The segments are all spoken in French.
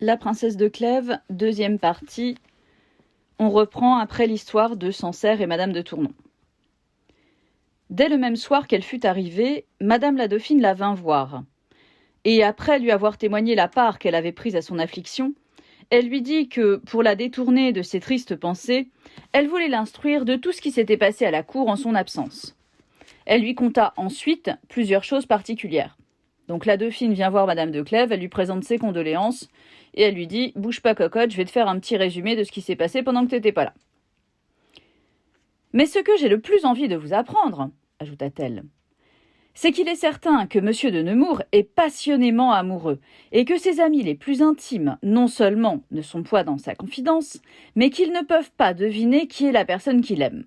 La princesse de Clèves, deuxième partie. On reprend après l'histoire de Sancerre et Madame de Tournon. Dès le même soir qu'elle fut arrivée, Madame la Dauphine la vint voir. Et après lui avoir témoigné la part qu'elle avait prise à son affliction, elle lui dit que, pour la détourner de ses tristes pensées, elle voulait l'instruire de tout ce qui s'était passé à la cour en son absence. Elle lui conta ensuite plusieurs choses particulières. Donc la Dauphine vient voir Madame de Clèves, elle lui présente ses condoléances, et elle lui dit « Bouge pas cocotte, je vais te faire un petit résumé de ce qui s'est passé pendant que tu n'étais pas là. » « Mais ce que j'ai le plus envie de vous apprendre, ajouta-t-elle, c'est qu'il est certain que M. de Nemours est passionnément amoureux, et que ses amis les plus intimes, non seulement ne sont point dans sa confidence, mais qu'ils ne peuvent pas deviner qui est la personne qu'il aime.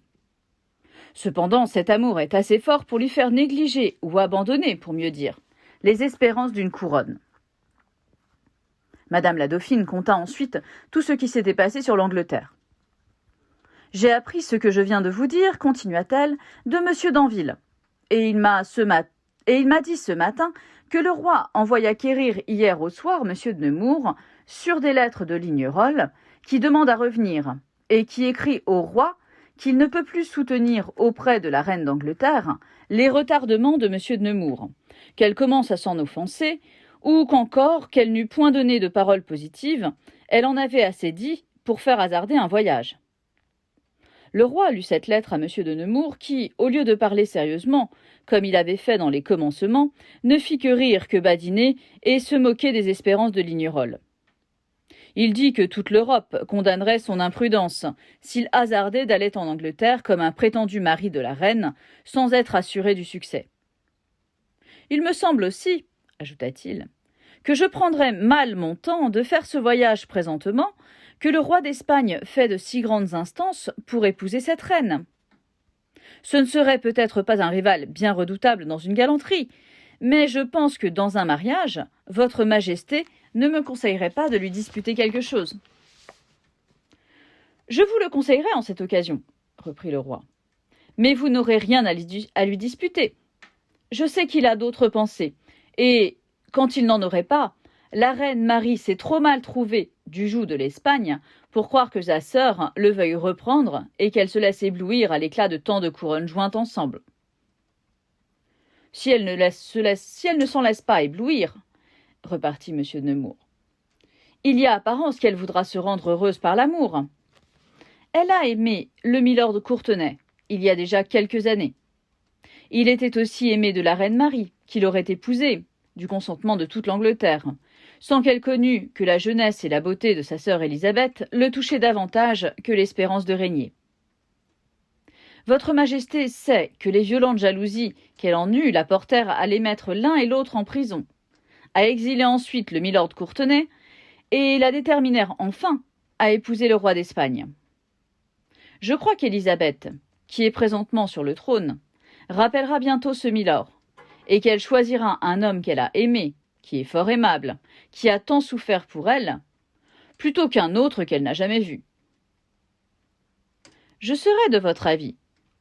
Cependant, cet amour est assez fort pour lui faire négliger, ou abandonner, pour mieux dire, les espérances d'une couronne. Madame la Dauphine conta ensuite tout ce qui s'était passé sur l'Angleterre. « J'ai appris ce que je viens de vous dire, continua-t-elle, de M. d'Anville, et il m'a dit ce matin que le roi envoya quérir hier au soir M. de Nemours sur des lettres de Lignerolles qui demande à revenir, et qui écrit au roi qu'il ne peut plus soutenir auprès de la reine d'Angleterre les retardements de M. de Nemours, qu'elle commence à s'en offenser, ou qu'encore, qu'elle n'eût point donné de paroles positives, elle en avait assez dit pour faire hasarder un voyage. Le roi lut cette lettre à M. de Nemours qui, au lieu de parler sérieusement, comme il avait fait dans les commencements, ne fit que rire, que badiner et se moquer des espérances de Lignerolles. Il dit que toute l'Europe condamnerait son imprudence s'il hasardait d'aller en Angleterre comme un prétendu mari de la reine, sans être assuré du succès. « Il me semble aussi, ajouta-t-il, que je prendrais mal mon temps de faire ce voyage présentement, que le roi d'Espagne fait de si grandes instances pour épouser cette reine. Ce ne serait peut-être pas un rival bien redoutable dans une galanterie, mais je pense que dans un mariage, votre majesté ne me conseillerait pas de lui disputer quelque chose. »« Je vous le conseillerais en cette occasion, reprit le roi, mais vous n'aurez rien à lui disputer. Je sais qu'il a d'autres pensées, et, quand il n'en aurait pas, la reine Marie s'est trop mal trouvée du joug de l'Espagne pour croire que sa sœur le veuille reprendre et qu'elle se laisse éblouir à l'éclat de tant de couronnes jointes ensemble. Si elle ne s'en laisse pas éblouir, repartit M. de Nemours, il y a apparence qu'elle voudra se rendre heureuse par l'amour. Elle a aimé le milord Courtenay il y a déjà quelques années. Il était aussi aimé de la reine Marie, qui l'aurait épousé, du consentement de toute l'Angleterre, sans qu'elle connût que la jeunesse et la beauté de sa sœur Élisabeth le touchaient davantage que l'espérance de régner. Votre Majesté sait que les violentes jalousies qu'elle en eut la portèrent à les mettre l'un et l'autre en prison, à exiler ensuite le milord Courtenay, et la déterminèrent enfin à épouser le roi d'Espagne. Je crois qu'Élisabeth, qui est présentement sur le trône, rappellera bientôt ce milord, et qu'elle choisira un homme qu'elle a aimé, qui est fort aimable, qui a tant souffert pour elle, plutôt qu'un autre qu'elle n'a jamais vu. « Je serais de votre avis,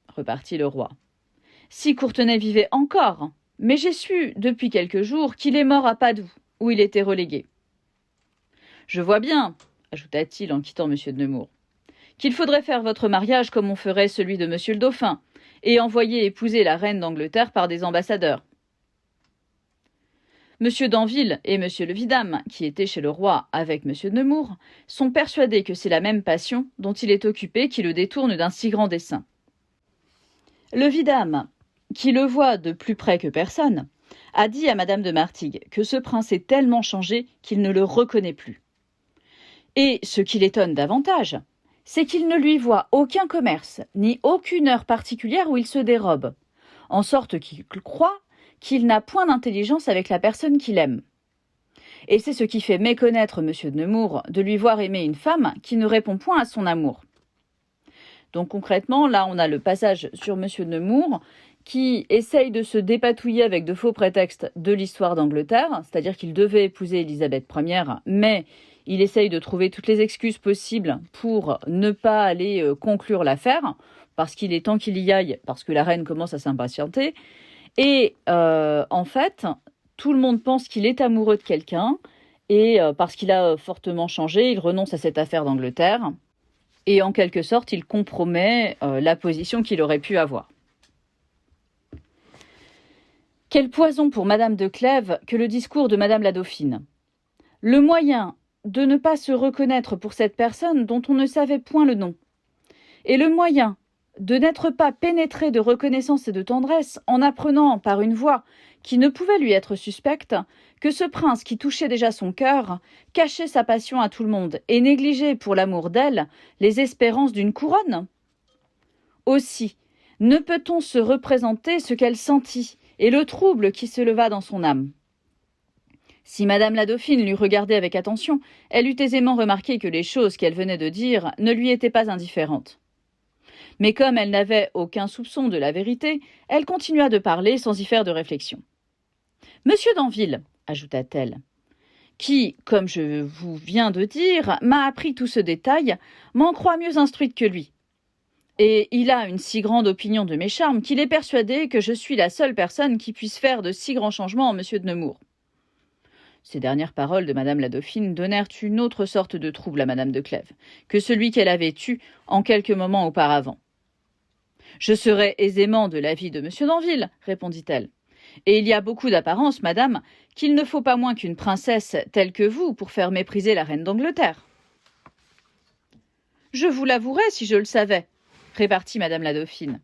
repartit le roi, si Courtenay vivait encore, mais j'ai su depuis quelques jours qu'il est mort à Padoue, où il était relégué. Je vois bien, ajouta-t-il en quittant M. de Nemours, qu'il faudrait faire votre mariage comme on ferait celui de M. le Dauphin, et envoyer épouser la reine d'Angleterre par des ambassadeurs. M. d'Anville et M. le Vidame, qui étaient chez le roi avec M. de Nemours, sont persuadés que c'est la même passion dont il est occupé qui le détourne d'un si grand dessein. Le Vidame, qui le voit de plus près que personne, a dit à Madame de Martigues que ce prince est tellement changé qu'il ne le reconnaît plus. Et ce qui l'étonne davantage, c'est qu'il ne lui voit aucun commerce, ni aucune heure particulière où il se dérobe, en sorte qu'il croit qu'il n'a point d'intelligence avec la personne qu'il aime. Et c'est ce qui fait méconnaître M. de Nemours de lui voir aimer une femme qui ne répond point à son amour. Donc concrètement, là on a le passage sur M. de Nemours qui essaye de se dépatouiller avec de faux prétextes de l'histoire d'Angleterre, c'est-à-dire qu'il devait épouser Élisabeth Ier, mais il essaye de trouver toutes les excuses possibles pour ne pas aller conclure l'affaire, parce qu'il est temps qu'il y aille, parce que la reine commence à s'impatienter. Et en fait, tout le monde pense qu'il est amoureux de quelqu'un, Et parce qu'il a fortement changé, il renonce à cette affaire d'Angleterre. Et en quelque sorte, il compromet la position qu'il aurait pu avoir. Quel poison pour Madame de Clèves que le discours de Madame la Dauphine. Le moyen de ne pas se reconnaître pour cette personne dont on ne savait point le nom, et le moyen de n'être pas pénétré de reconnaissance et de tendresse en apprenant par une voix qui ne pouvait lui être suspecte que ce prince qui touchait déjà son cœur cachait sa passion à tout le monde et négligeait pour l'amour d'elle les espérances d'une couronne. Aussi, ne peut-on se représenter ce qu'elle sentit et le trouble qui se leva dans son âme. Si Madame la Dauphine l'eût regardé avec attention, elle eût aisément remarqué que les choses qu'elle venait de dire ne lui étaient pas indifférentes. Mais comme elle n'avait aucun soupçon de la vérité, elle continua de parler sans y faire de réflexion. « Monsieur d'Anville, ajouta-t-elle, qui, comme je vous viens de dire, m'a appris tout ce détail, m'en croit mieux instruite que lui. Et il a une si grande opinion de mes charmes qu'il est persuadé que je suis la seule personne qui puisse faire de si grands changements en monsieur de Nemours. » Ces dernières paroles de Madame la Dauphine donnèrent une autre sorte de trouble à Madame de Clèves que celui qu'elle avait eu en quelques moments auparavant. « Je serai aisément de l'avis de monsieur d'Anville, répondit-elle. Et il y a beaucoup d'apparence, madame, qu'il ne faut pas moins qu'une princesse telle que vous pour faire mépriser la reine d'Angleterre. »« Je vous l'avouerais si je le savais, répartit Madame la Dauphine.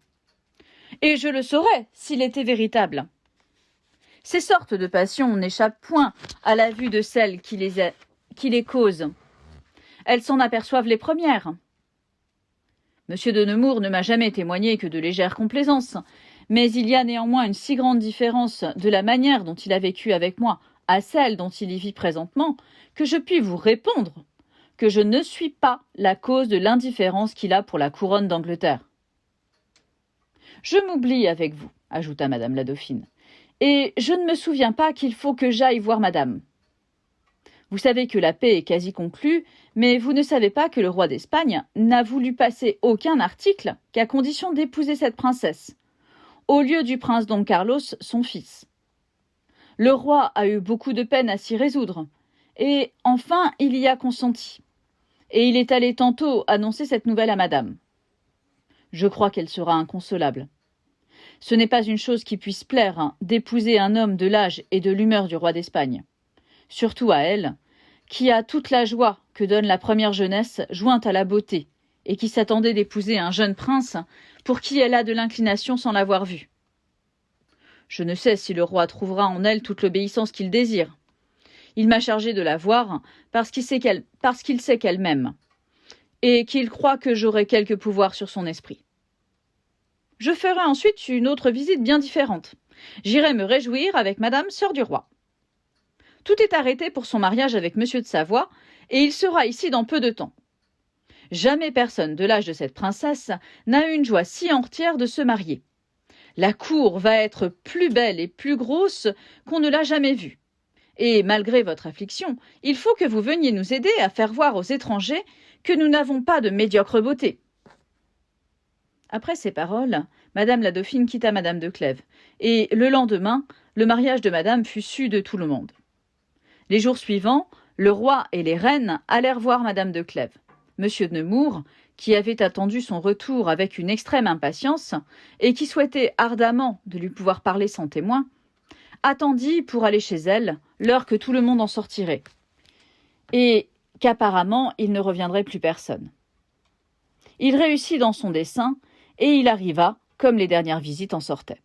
Et je le saurais s'il était véritable. Ces sortes de passions n'échappent point à la vue de celles qui les causent. Elles s'en aperçoivent les premières. Monsieur de Nemours ne m'a jamais témoigné que de légères complaisances, mais il y a néanmoins une si grande différence de la manière dont il a vécu avec moi à celle dont il y vit présentement, que je puis vous répondre que je ne suis pas la cause de l'indifférence qu'il a pour la couronne d'Angleterre. Je m'oublie avec vous, ajouta Madame la Dauphine, et je ne me souviens pas qu'il faut que j'aille voir madame. Vous savez que la paix est quasi conclue, mais vous ne savez pas que le roi d'Espagne n'a voulu passer aucun article qu'à condition d'épouser cette princesse, au lieu du prince Don Carlos, son fils. Le roi a eu beaucoup de peine à s'y résoudre, et enfin il y a consenti. Et il est allé tantôt annoncer cette nouvelle à madame. Je crois qu'elle sera inconsolable. Ce n'est pas une chose qui puisse plaire d'épouser un homme de l'âge et de l'humeur du roi d'Espagne. Surtout à elle, qui a toute la joie que donne la première jeunesse jointe à la beauté, et qui s'attendait d'épouser un jeune prince pour qui elle a de l'inclination sans l'avoir vu. Je ne sais si le roi trouvera en elle toute l'obéissance qu'il désire. Il m'a chargé de la voir parce qu'il sait qu'elle m'aime, et qu'il croit que j'aurai quelque pouvoir sur son esprit. Je ferai ensuite une autre visite bien différente. J'irai me réjouir avec madame sœur du roi. Tout est arrêté pour son mariage avec monsieur de Savoie, et il sera ici dans peu de temps. Jamais personne de l'âge de cette princesse n'a eu une joie si entière de se marier. La cour va être plus belle et plus grosse qu'on ne l'a jamais vue. Et malgré votre affliction, il faut que vous veniez nous aider à faire voir aux étrangers que nous n'avons pas de médiocre beauté. » Après ces paroles, Madame la Dauphine quitta Madame de Clèves, et le lendemain, le mariage de Madame fut su de tout le monde. Les jours suivants, le roi et les reines allèrent voir Madame de Clèves. Monsieur de Nemours, qui avait attendu son retour avec une extrême impatience et qui souhaitait ardemment de lui pouvoir parler sans témoin, attendit pour aller chez elle l'heure que tout le monde en sortirait, et qu'apparemment il ne reviendrait plus personne. Il réussit dans son dessein, et il arriva comme les dernières visites en sortaient.